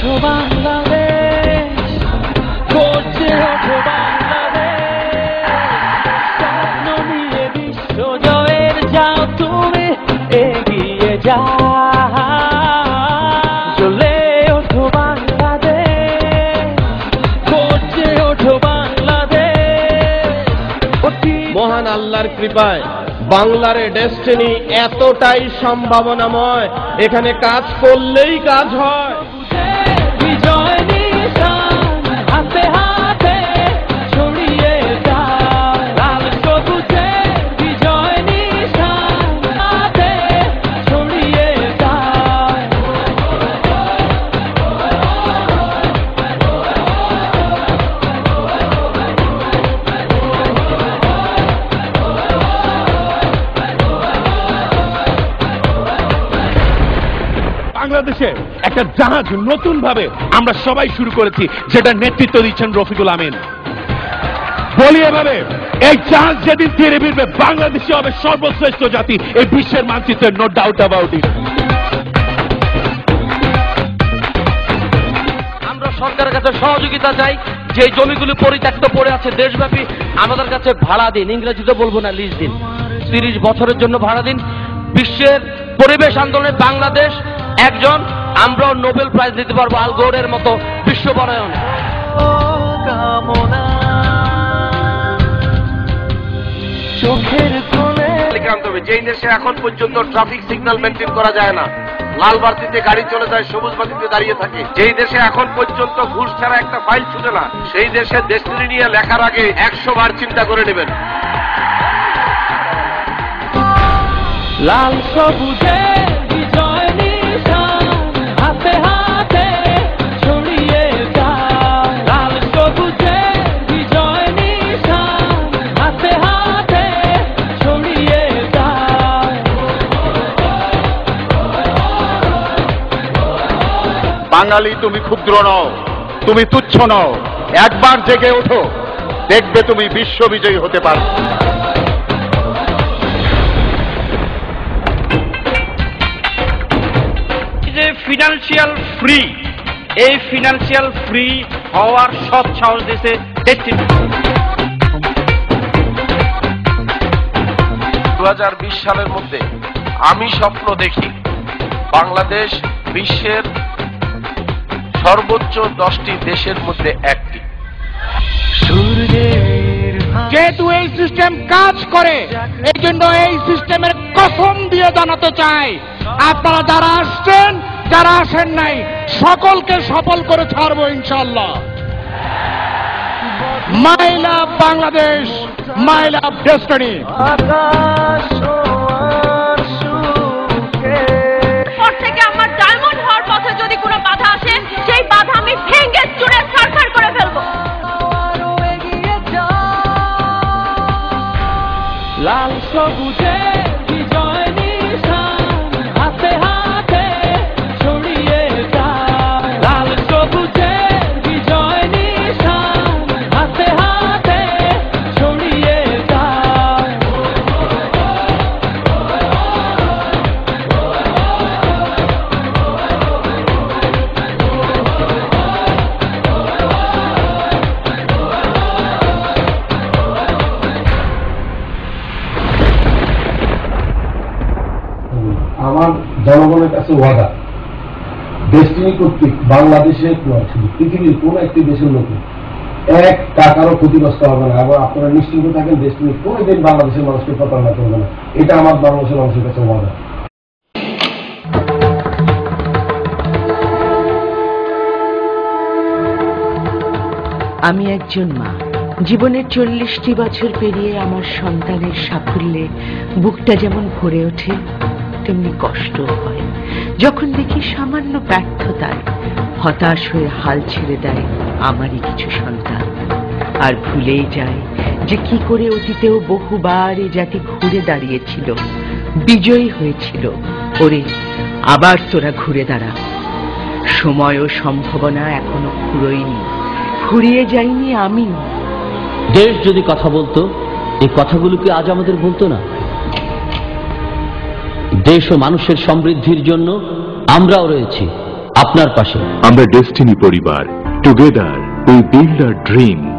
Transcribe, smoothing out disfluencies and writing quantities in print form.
ওঠো বাংলাদেশ, গর্জে ওঠো বাংলাদেশ, স্বপ্ন নিয়ে বিশ্ব জয়ের যাও তুমি এগিয়ে যাও, চলে ওঠো বাংলাদেশ, গর্জে ওঠো বাংলাদেশ। মহান আল্লাহর কৃপায় বাংলার ডেস্টিনি এতটাই সম্ভাবনাময়, এখানে কাজ করলেই কাজ হয়। বিজয় নিশান হাতে হাতে ছড়িয়ে যায়, লাল সবুজে বিজয় নিশান হাতে ছড়িয়ে যায়। বাংলাদেশে একটা জাহাজ নতুন ভাবে আমরা সবাই শুরু করেছি, যেটা নেতৃত্ব দিচ্ছেন রফিকুল আমিন। বলি এভাবে, এই জাহাজ যেদিন তীরে ফিরবে বাংলাদেশে হবে সর্বশ্রেষ্ঠ জাতি এই বিশ্বের মানচিত্রে, নো ডাউট অ্যাবাউট ইট। আমরা সরকারের কাছে সহযোগিতা চাই, যে জমিগুলি পরিত্যক্ত পড়ে আছে দেশব্যাপী, আমাদের কাছে ভাড়া দিন, ইংরেজিতে বলবো না, লিজ দিন, 30 বছরের জন্য ভাড়া দিন। বিশ্বের পরিবেশ আন্দোলনে বাংলাদেশ একজন, আমরাও নোবেল প্রাইজ দিতে পারবো আল গোরের মতো বিশ্ব বনায়নে। চোখের কোণে যেই দেশে এখন পর্যন্ত ট্রাফিক সিগন্যাল মেনটেন করা যায় না, লাল বাতিতে গাড়ি চলে যায়, সবুজ বাতিতে দাঁড়িয়ে থাকে, যেই দেশে এখন পর্যন্ত ঘুষ ছাড়া একটা ফাইল ছুটে না, সেই দেশে ডেস্টিনি নিয়ে লেখার আগে 100 বার চিন্তা করে নেবেন। লাল সবুজে বিজয় নিশান হাতে হাতে ছড়িয়ে যায়, লাল সবুজে বিজয় নিশান হাতে হাতে ছড়িয়ে যায়। বাঙালি, তুমি ক্ষুদ্র নও, তুমি তুচ্ছ নও, একবার জেগে ওঠো, দেখবে তুমি বিশ্ববিজয়ী হতে পারবে। ফিনান্সিয়াল ফ্রি, এই ফিনান্সিয়াল ফ্রি হওয়ার সৎ সাহস দিয়েছে ডেস্টিনি। 2020 সালের মধ্যে আমি স্বপ্ন দেখি বাংলাদেশ বিশ্বের সর্বোচ্চ 10টি দেশের মধ্যে একটি। যেহেতু এই সিস্টেম কাজ করে, এই জন্য এই সিস্টেমের কসম দিয়ে জানাতে চাই, আপনারা যারা আসছেন, যারা আসেন নাই, সকলকে সফল করে ছাড়বো ইনশাল্লাহ। মাই লাভ বাংলাদেশ, মাই লাভ ডেস্টিনি। পর থেকে আমার ডায়মন্ড হওয়ার পথে যদি কোনো বাধা আসে, সেই বাধা আমি ভেঙে চুরে ছারখার করে ফেলবো। লাল সবুজে বিজয় নিশান হাতে হাতে ছড়িয়ে যায়, লাল সবুজে বিজয় নিশান হাতে হাতে ছড়িয়ে যায়। আমার জনগণের কাছে ওয়াদা, ডেস্টিনি কর্তৃক বাংলাদেশের পৃথিবীর কোন একটি দেশের লোক 1 টাকারও ক্ষতিগ্রস্ত হবে না, এবং আপনারা নিশ্চিন্ত থাকেন ডেস্টিনি কোনোদিন বাংলাদেশের মানুষকে প্রতারণা করবে না। এটা আমার বাংলাদেশের মানুষের কাছে ওয়াদা। আমি একজন মা, জীবনের 40টি বছর পেরিয়ে আমার সন্তানের সাফল্যে বুকটা যেমন ভরে ওঠে, তেমনি কষ্ট হয় যখন দেখি সামান্য ব্যর্থতায় হতাশ হয়ে হাল ছেড়ে দেয় আমারই কিছু সন্তান, আর ভুলেই যায় যে কি করে অতীতেও বহুবার এ জাতি ঘুরে দাঁড়িয়েছিল, বিজয়ী হয়েছিল। ওরে, আবার তোরা ঘুরে দাঁড়া। সময় ও সম্ভাবনা এখনো ফুরোয়নি, ফুরিয়ে যাইনি আমি। দেশ যদি কথা বলতো, এই কথাগুলো কি আজ আমাদের বলতো না? দেশ ও মানুষের সমৃদ্ধির জন্য আমরাও রয়েছি, আপনার পাশে। আমরা ডেস্টিনি পরিবার, together we build a dream.